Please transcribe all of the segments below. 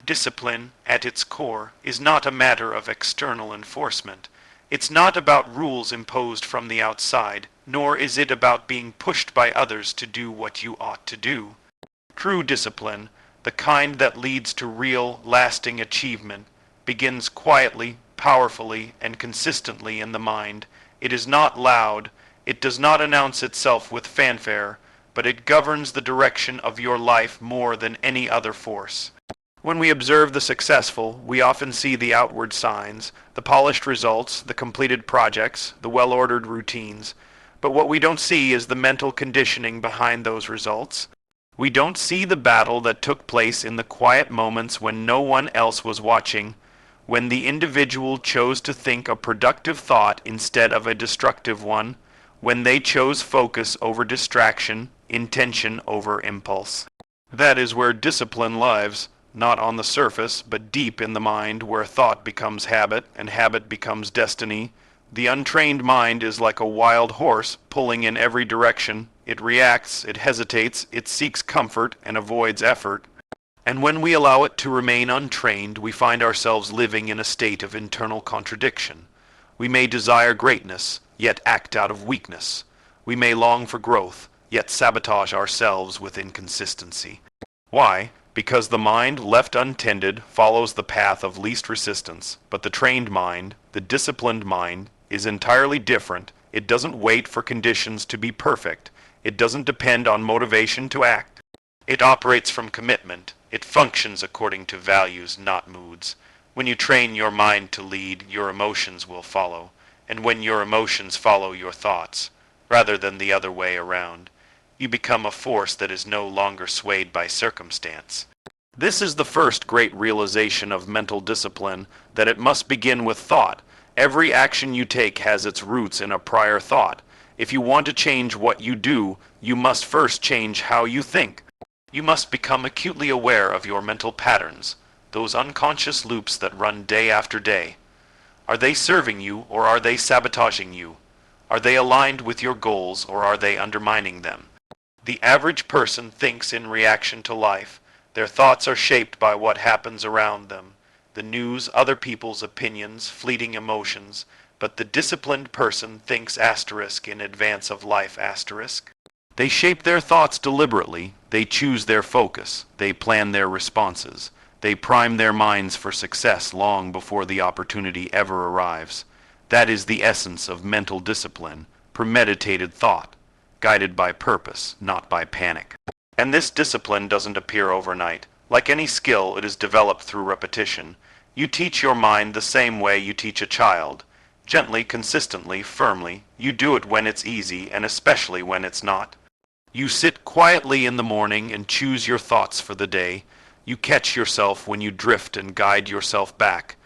Discipline, at its core, is not a matter of external enforcement. It's not about rules imposed from the outside, nor is it about being pushed by others to do what you ought to do. True discipline, the kind that leads to real, lasting achievement, begins quietly, powerfully, and consistently in the mind. It is not loud, it does not announce itself with fanfare, but it governs the direction of your life more than any other force. When we observe the successful, we often see the outward signs, the polished results, the completed projects, the well-ordered routines. But what we don't see is the mental conditioning behind those results. We don't see the battle that took place in the quiet moments when no one else was watching, when the individual chose to think a productive thought instead of a destructive one, when they chose focus over distraction, intention over impulse. That is where discipline lives. Not on the surface, but deep in the mind, where thought becomes habit, and habit becomes destiny. The untrained mind is like a wild horse, pulling in every direction. It reacts, it hesitates, it seeks comfort, and avoids effort. And when we allow it to remain untrained, we find ourselves living in a state of internal contradiction. We may desire greatness, yet act out of weakness. We may long for growth, yet sabotage ourselves with inconsistency. Why? Because the mind, left untended, follows the path of least resistance, but the trained mind, the disciplined mind, is entirely different. It doesn't wait for conditions to be perfect. It doesn't depend on motivation to act. It operates from commitment. It functions according to values, not moods. When you train your mind to lead, your emotions will follow, and when your emotions follow your thoughts, rather than the other way around, you become a force that is no longer swayed by circumstance. This is the first great realization of mental discipline, that it must begin with thought. Every action you take has its roots in a prior thought. If you want to change what you do, you must first change how you think. You must become acutely aware of your mental patterns, those unconscious loops that run day after day. Are they serving you, or are they sabotaging you? Are they aligned with your goals, or are they undermining them? The average person thinks in reaction to life. Their thoughts are shaped by what happens around them, the news, other people's opinions, fleeting emotions, but the disciplined person thinks asterisk in advance of life asterisk. They shape their thoughts deliberately, they choose their focus, they plan their responses, they prime their minds for success long before the opportunity ever arrives. That is the essence of mental discipline, premeditated thought, guided by purpose, not by panic. And this discipline doesn't appear overnight. Like any skill, it is developed through repetition. You teach your mind the same way you teach a child. Gently, consistently, firmly. You do it when it's easy, and especially when it's not. You sit quietly in the morning and choose your thoughts for the day. You catch yourself when you drift and guide yourself back.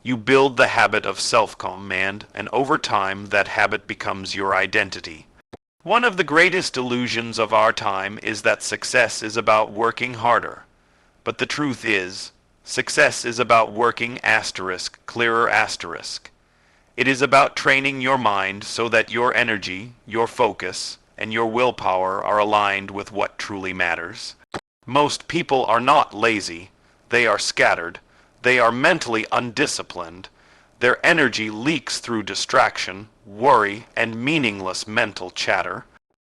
You build the habit of self-command, and over time that habit becomes your identity. One of the greatest illusions of our time is that success is about working harder. But the truth is, success is about working asterisk, clearer asterisk. It is about training your mind so that your energy, your focus, and your willpower are aligned with what truly matters. Most people are not lazy. They are scattered. They are mentally undisciplined. Their energy leaks through distraction, worry, and meaningless mental chatter.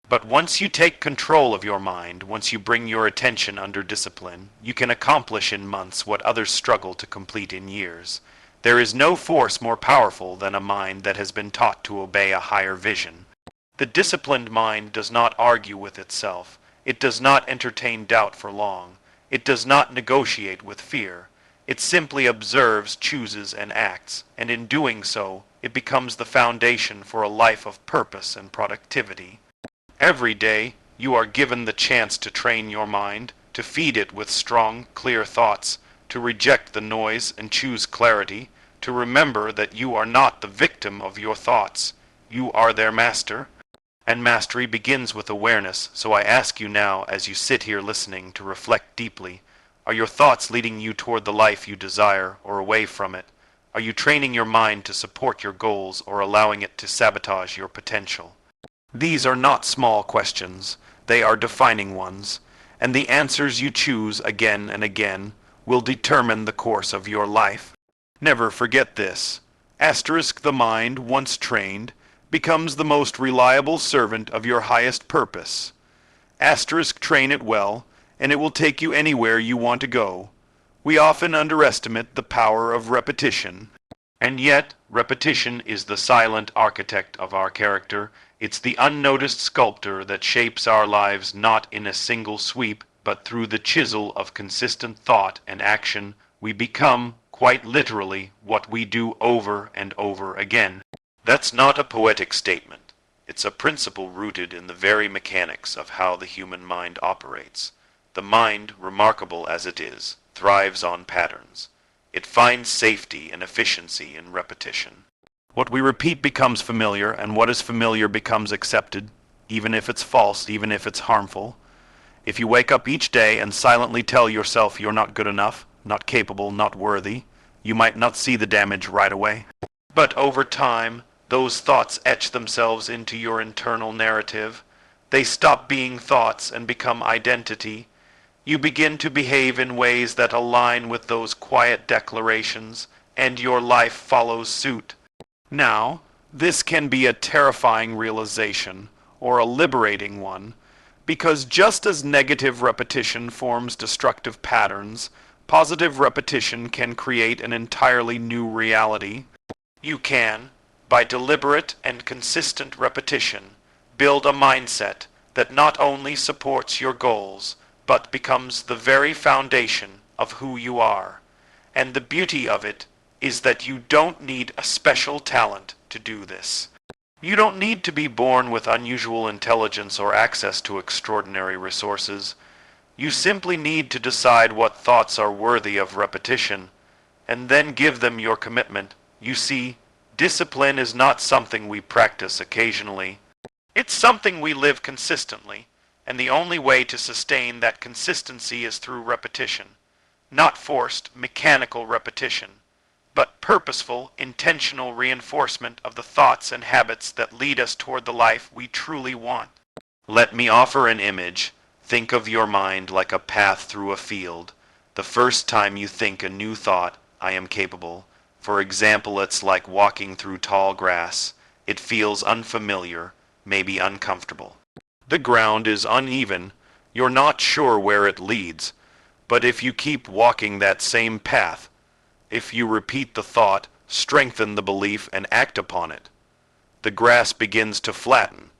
But once you take control of your mind, once you bring your attention under discipline, you can accomplish in months what others struggle to complete in years. There is no force more powerful than a mind that has been taught to obey a higher vision. The disciplined mind does not argue with itself. It does not entertain doubt for long. It does not negotiate with fear. It simply observes, chooses, and acts, and in doing so, it becomes the foundation for a life of purpose and productivity. Every day, you are given the chance to train your mind, to feed it with strong, clear thoughts, to reject the noise and choose clarity, to remember that you are not the victim of your thoughts. You are their master. And mastery begins with awareness, so I ask you now, as you sit here listening, to reflect deeply. Are your thoughts leading you toward the life you desire, or away from it? Are you training your mind to support your goals, or allowing it to sabotage your potential? These are not small questions. They are defining ones. And the answers you choose again and again will determine the course of your life. Never forget this. Asterisk the mind, once trained, becomes the most reliable servant of your highest purpose. Asterisk train it well, and it will take you anywhere you want to go. We often underestimate the power of repetition. And yet, repetition is the silent architect of our character. It's the unnoticed sculptor that shapes our lives not in a single sweep, but through the chisel of consistent thought and action. We become, quite literally, what we do over and over again. That's not a poetic statement. It's a principle rooted in the very mechanics of how the human mind operates. The mind, remarkable as it is, thrives on patterns. It finds safety and efficiency in repetition. What we repeat becomes familiar, and what is familiar becomes accepted, even if it's false, even if it's harmful. If you wake up each day and silently tell yourself you're not good enough, not capable, not worthy, you might not see the damage right away. But over time, those thoughts etch themselves into your internal narrative. They stop being thoughts and become identity. You begin to behave in ways that align with those quiet declarations, and your life follows suit. Now, this can be a terrifying realization, or a liberating one, because just as negative repetition forms destructive patterns, positive repetition can create an entirely new reality. You can, by deliberate and consistent repetition, build a mindset that not only supports your goals, but becomes the very foundation of who you are. And the beauty of it is that you don't need a special talent to do this. You don't need to be born with unusual intelligence or access to extraordinary resources. You simply need to decide what thoughts are worthy of repetition, and then give them your commitment. You see, discipline is not something we practice occasionally. It's something we live consistently. And the only way to sustain that consistency is through repetition. Not forced, mechanical repetition, but purposeful, intentional reinforcement of the thoughts and habits that lead us toward the life we truly want. Let me offer an image. Think of your mind like a path through a field. The first time you think a new thought, I am capable. For example, it's like walking through tall grass. It feels unfamiliar, maybe uncomfortable. The ground is uneven, you're not sure where it leads, but if you keep walking that same path, if you repeat the thought, strengthen the belief, and act upon it, the grass begins to flatten,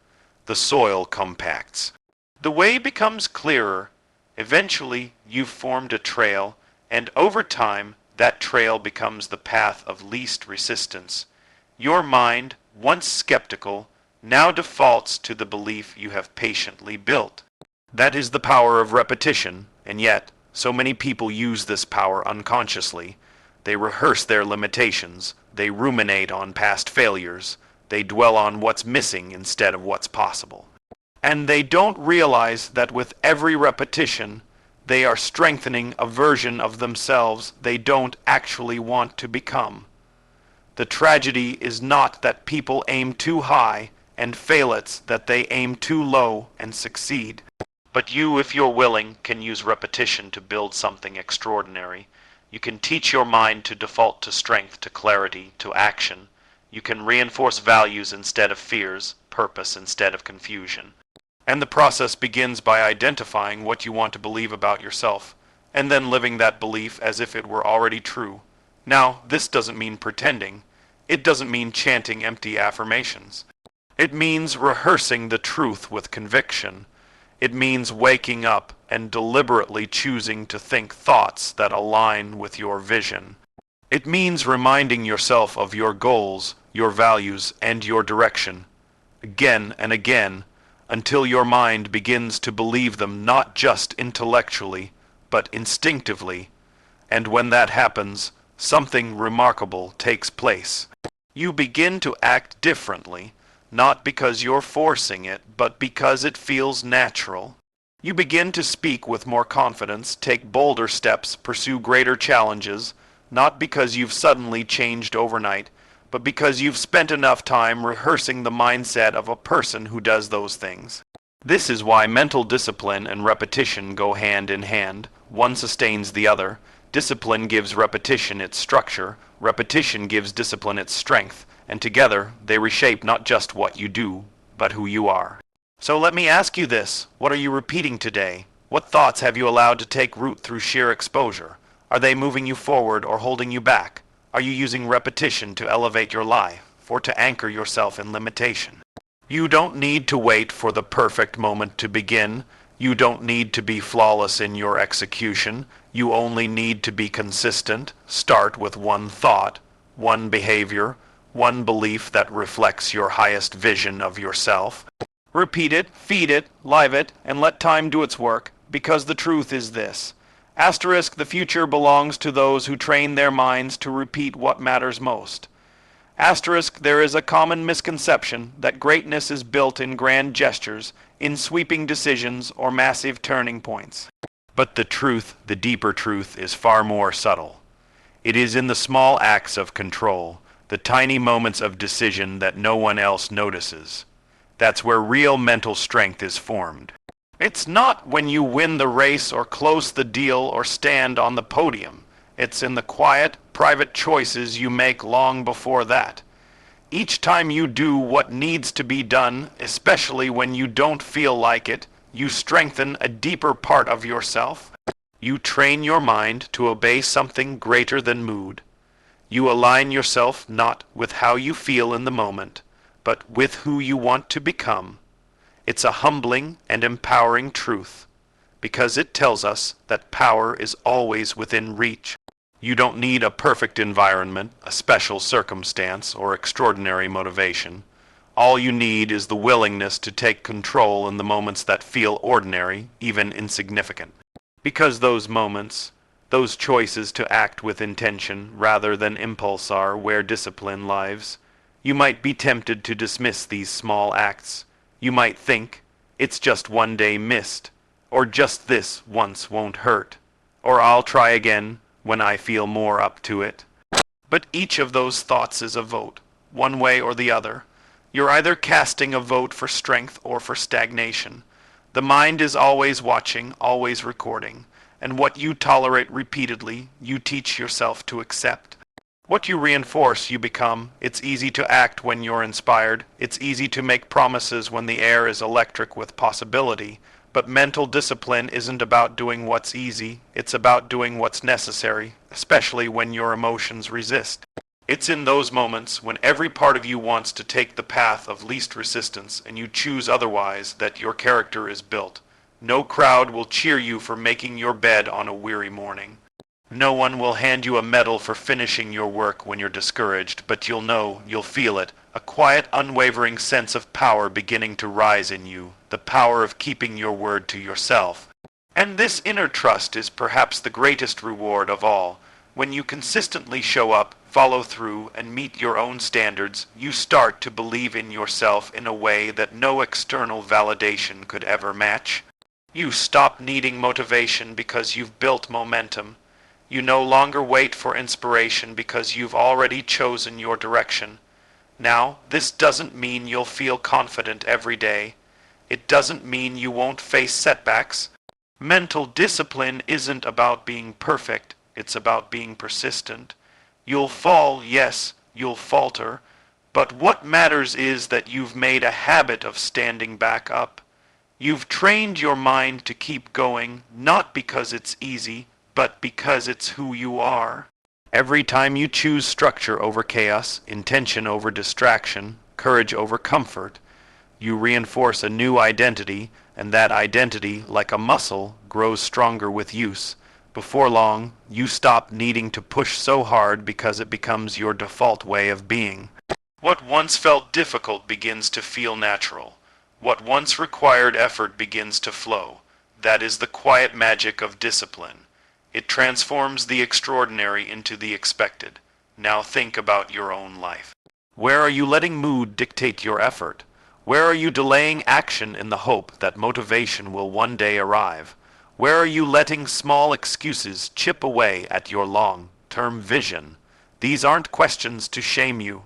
the soil compacts. The way becomes clearer. Eventually, you've formed a trail, and over time, that trail becomes the path of least resistance. Your mind, once skeptical, now defaults to the belief you have patiently built. That is the power of repetition, and yet, so many people use this power unconsciously. They rehearse their limitations, they ruminate on past failures, they dwell on what's missing instead of what's possible. And they don't realize that with every repetition, they are strengthening a version of themselves they don't actually want to become. The tragedy is not that people aim too high, and fail, it's that they aim too low and succeed. But you, if you're willing, can use repetition to build something extraordinary. You can teach your mind to default to strength, to clarity, to action. You can reinforce values instead of fears, purpose instead of confusion. And the process begins by identifying what you want to believe about yourself, and then living that belief as if it were already true. Now, this doesn't mean pretending. It doesn't mean chanting empty affirmations. It means rehearsing the truth with conviction. It means waking up and deliberately choosing to think thoughts that align with your vision. It means reminding yourself of your goals, your values, and your direction, again and again, until your mind begins to believe them not just intellectually, but instinctively. And when that happens, something remarkable takes place. You begin to act differently. Not because you're forcing it, but because it feels natural. You begin to speak with more confidence, take bolder steps, pursue greater challenges, not because you've suddenly changed overnight, but because you've spent enough time rehearsing the mindset of a person who does those things. This is why mental discipline and repetition go hand in hand. One sustains the other. Discipline gives repetition its structure, repetition gives discipline its strength, and together they reshape not just what you do, but who you are. So let me ask you this: what are you repeating today? What thoughts have you allowed to take root through sheer exposure? Are they moving you forward or holding you back? Are you using repetition to elevate your life, or to anchor yourself in limitation? You don't need to wait for the perfect moment to begin. You don't need to be flawless in your execution. You only need to be consistent. Start with one thought, one behavior, one belief that reflects your highest vision of yourself. Repeat it, feed it, live it, and let time do its work, because the truth is this. Asterisk, the future belongs to those who train their minds to repeat what matters most. Asterisk, there is a common misconception that greatness is built in grand gestures, in sweeping decisions, or massive turning points. But the truth, the deeper truth, is far more subtle. It is in the small acts of control, the tiny moments of decision that no one else notices. That's where real mental strength is formed. It's not when you win the race or close the deal or stand on the podium. It's in the quiet, private choices you make long before that. Each time you do what needs to be done, especially when you don't feel like it, you strengthen a deeper part of yourself. You train your mind to obey something greater than mood. You align yourself not with how you feel in the moment, but with who you want to become. It's a humbling and empowering truth, because it tells us that power is always within reach. You don't need a perfect environment, a special circumstance, or extraordinary motivation. All you need is the willingness to take control in the moments that feel ordinary, even insignificant. Because those moments, those choices to act with intention rather than impulse are where discipline lives. You might be tempted to dismiss these small acts. You might think, it's just one day missed, or just this once won't hurt, or I'll try again when I feel more up to it. But each of those thoughts is a vote, one way or the other. You're either casting a vote for strength or for stagnation. The mind is always watching, always recording, and what you tolerate repeatedly, you teach yourself to accept. What you reinforce, you become. It's easy to act when you're inspired. It's easy to make promises when the air is electric with possibility. But mental discipline isn't about doing what's easy. It's about doing what's necessary, especially when your emotions resist. It's in those moments when every part of you wants to take the path of least resistance and you choose otherwise that your character is built. No crowd will cheer you for making your bed on a weary morning. No one will hand you a medal for finishing your work when you're discouraged, but you'll know, you'll feel it, a quiet, unwavering sense of power beginning to rise in you, the power of keeping your word to yourself. And this inner trust is perhaps the greatest reward of all. When you consistently show up, follow through, and meet your own standards, you start to believe in yourself in a way that no external validation could ever match. You stop needing motivation because you've built momentum. You no longer wait for inspiration because you've already chosen your direction. Now, this doesn't mean you'll feel confident every day. It doesn't mean you won't face setbacks. Mental discipline isn't about being perfect. It's about being persistent. You'll fall, yes, you'll falter, but what matters is that you've made a habit of standing back up. You've trained your mind to keep going, not because it's easy, but because it's who you are. Every time you choose structure over chaos, intention over distraction, courage over comfort, you reinforce a new identity, and that identity, like a muscle, grows stronger with use. Before long, you stop needing to push so hard because it becomes your default way of being. What once felt difficult begins to feel natural. What once required effort begins to flow. That is the quiet magic of discipline. It transforms the extraordinary into the expected. Now think about your own life. Where are you letting mood dictate your effort? Where are you delaying action in the hope that motivation will one day arrive? Where are you letting small excuses chip away at your long-term vision? These aren't questions to shame you.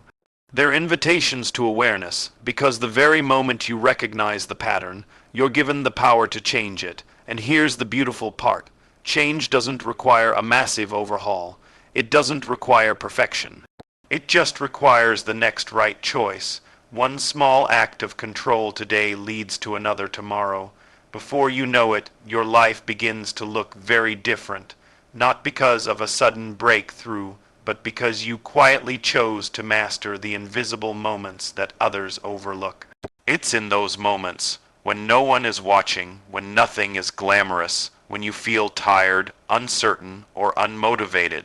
They're invitations to awareness, because the very moment you recognize the pattern, you're given the power to change it. And here's the beautiful part. Change doesn't require a massive overhaul. It doesn't require perfection. It just requires the next right choice. One small act of control today leads to another tomorrow. Before you know it, your life begins to look very different, not because of a sudden breakthrough, but because you quietly chose to master the invisible moments that others overlook. It's in those moments, when no one is watching, when nothing is glamorous, when you feel tired, uncertain, or unmotivated,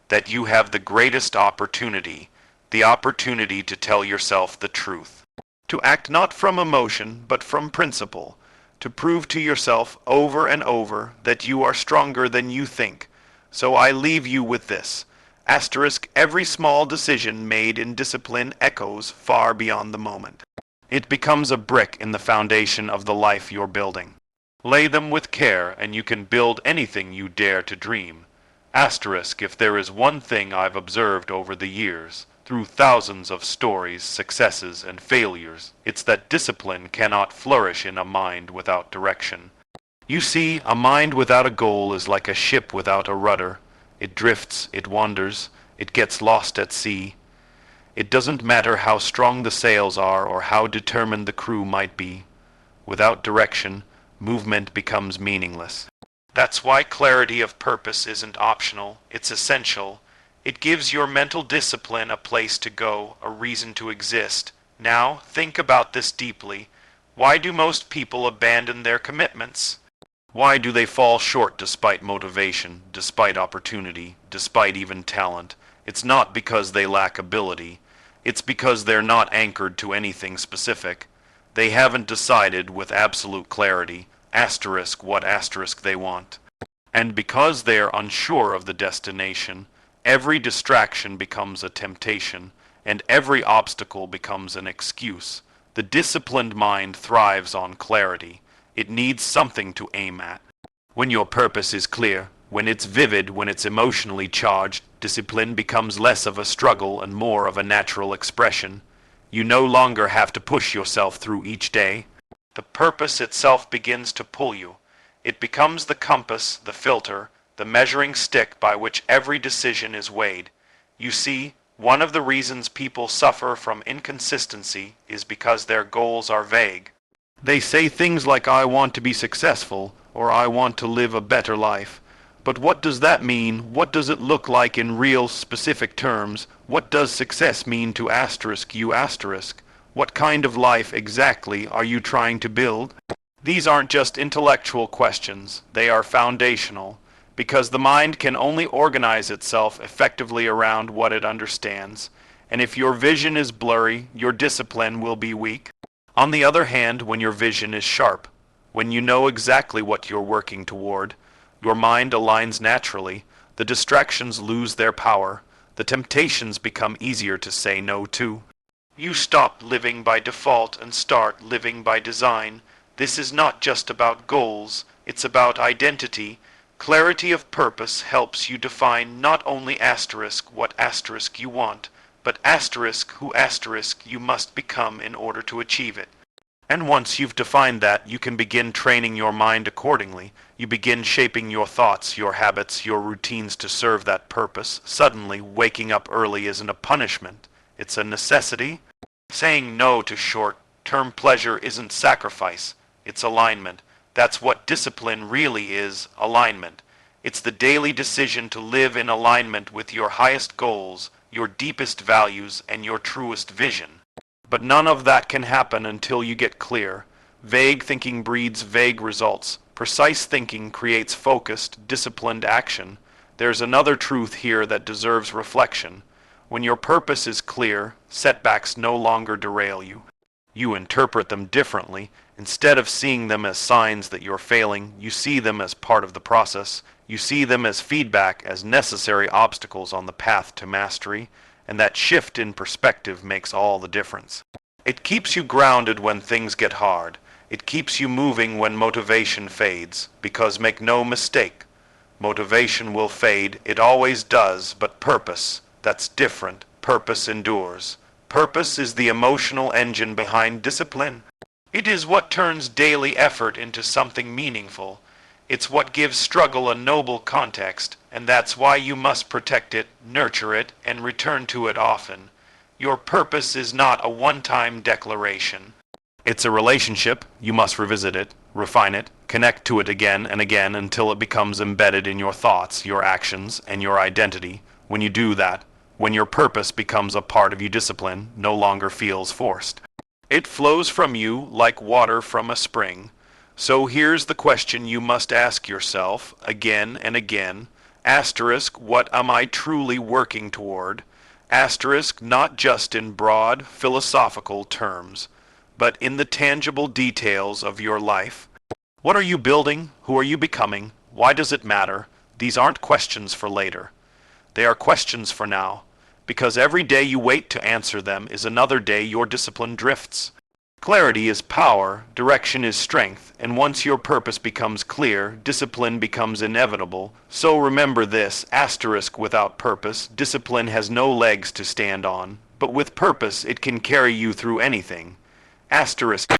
that you have the greatest opportunity, the opportunity to tell yourself the truth. To act not from emotion, but from principle. To prove to yourself over and over that you are stronger than you think. So I leave you with this. Asterisk, every small decision made in discipline echoes far beyond the moment. It becomes a brick in the foundation of the life you're building. Lay them with care, and you can build anything you dare to dream. Asterisk, if there is one thing I've observed over the years, through thousands of stories, successes, and failures, it's that discipline cannot flourish in a mind without direction. You see, a mind without a goal is like a ship without a rudder. It drifts, it wanders, it gets lost at sea. It doesn't matter how strong the sails are or how determined the crew might be. Without direction, movement becomes meaningless. That's why clarity of purpose isn't optional, it's essential. It gives your mental discipline a place to go, a reason to exist. Now, think about this deeply. Why do most people abandon their commitments? Why do they fall short despite motivation, despite opportunity, despite even talent? It's not because they lack ability. It's because they're not anchored to anything specific. They haven't decided with absolute clarity, asterisk, what asterisk they want. And because they are unsure of the destination, every distraction becomes a temptation, and every obstacle becomes an excuse. The disciplined mind thrives on clarity. It needs something to aim at. When your purpose is clear, when it's vivid, when it's emotionally charged, discipline becomes less of a struggle and more of a natural expression. You no longer have to push yourself through each day. The purpose itself begins to pull you. It becomes the compass, the filter, the measuring stick by which every decision is weighed. You see, one of the reasons people suffer from inconsistency is because their goals are vague. They say things like, I want to be successful, or I want to live a better life. But what does that mean? What does it look like in real, specific terms? What does success mean to asterisk you asterisk? What kind of life exactly are you trying to build? These aren't just intellectual questions. They are foundational, because the mind can only organize itself effectively around what it understands. And if your vision is blurry, your discipline will be weak. On the other hand, when your vision is sharp, when you know exactly what you're working toward, your mind aligns naturally, the distractions lose their power, the temptations become easier to say no to. You stop living by default and start living by design. This is not just about goals, it's about identity. Clarity of purpose helps you define not only asterisk what asterisk you want, but asterisk who asterisk you must become in order to achieve it. And once you've defined that, you can begin training your mind accordingly. You begin shaping your thoughts, your habits, your routines to serve that purpose. Suddenly, waking up early isn't a punishment. It's a necessity. Saying no to short-term pleasure isn't sacrifice. It's alignment. That's what discipline really is, alignment. It's the daily decision to live in alignment with your highest goals, your deepest values, and your truest vision. But none of that can happen until you get clear. Vague thinking breeds vague results. Precise thinking creates focused, disciplined action. There's another truth here that deserves reflection. When your purpose is clear, setbacks no longer derail you. You interpret them differently. Instead of seeing them as signs that you're failing, you see them as part of the process. You see them as feedback, as necessary obstacles on the path to mastery. And that shift in perspective makes all the difference. It keeps you grounded when things get hard. It keeps you moving when motivation fades, because make no mistake, motivation will fade, it always does, but purpose, that's different. Purpose endures. Purpose is the emotional engine behind discipline. It is what turns daily effort into something meaningful. It's what gives struggle a noble context, and that's why you must protect it, nurture it, and return to it often. Your purpose is not a one-time declaration. It's a relationship. You must revisit it, refine it, connect to it again and again until it becomes embedded in your thoughts, your actions, and your identity. When you do that, when your purpose becomes a part of your discipline, no longer feels forced. It flows from you like water from a spring. So here's the question you must ask yourself again and again. Asterisk, what am I truly working toward? Asterisk, not just in broad, philosophical terms, but in the tangible details of your life. What are you building? Who are you becoming? Why does it matter? These aren't questions for later. They are questions for now, because every day you wait to answer them is another day your discipline drifts. Clarity is power, direction is strength, and once your purpose becomes clear, discipline becomes inevitable. So remember this, asterisk, without purpose, discipline has no legs to stand on, but with purpose it can carry you through anything. Asterisk.